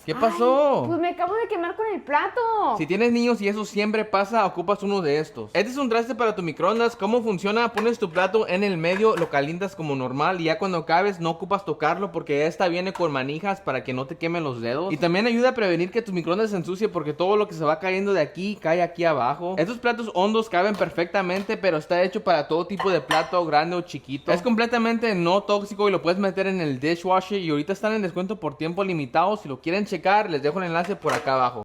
¿Qué Ay, pasó? pues me acabo de quemar con el plato. Si tienes niños y eso siempre pasa, ocupas uno de estos. Este es un traste para tu microondas. ¿Cómo funciona? Pones tu plato en el medio, lo calientas como normal y ya cuando acabes no ocupas tocarlo porque esta viene con manijas para que no te quemen los dedos. Y también ayuda a prevenir que tu microondas se ensucie porque todo lo que se va cayendo de aquí cae aquí abajo. Estos platos hondos caben perfectamente, pero está hecho para todo tipo de plato, grande o chiquito. Es completamente no tóxico y lo puedes meter en el dishwasher y ahorita están en descuento por tiempo limitado. Si lo quieren checar, les dejo el enlace por acá abajo.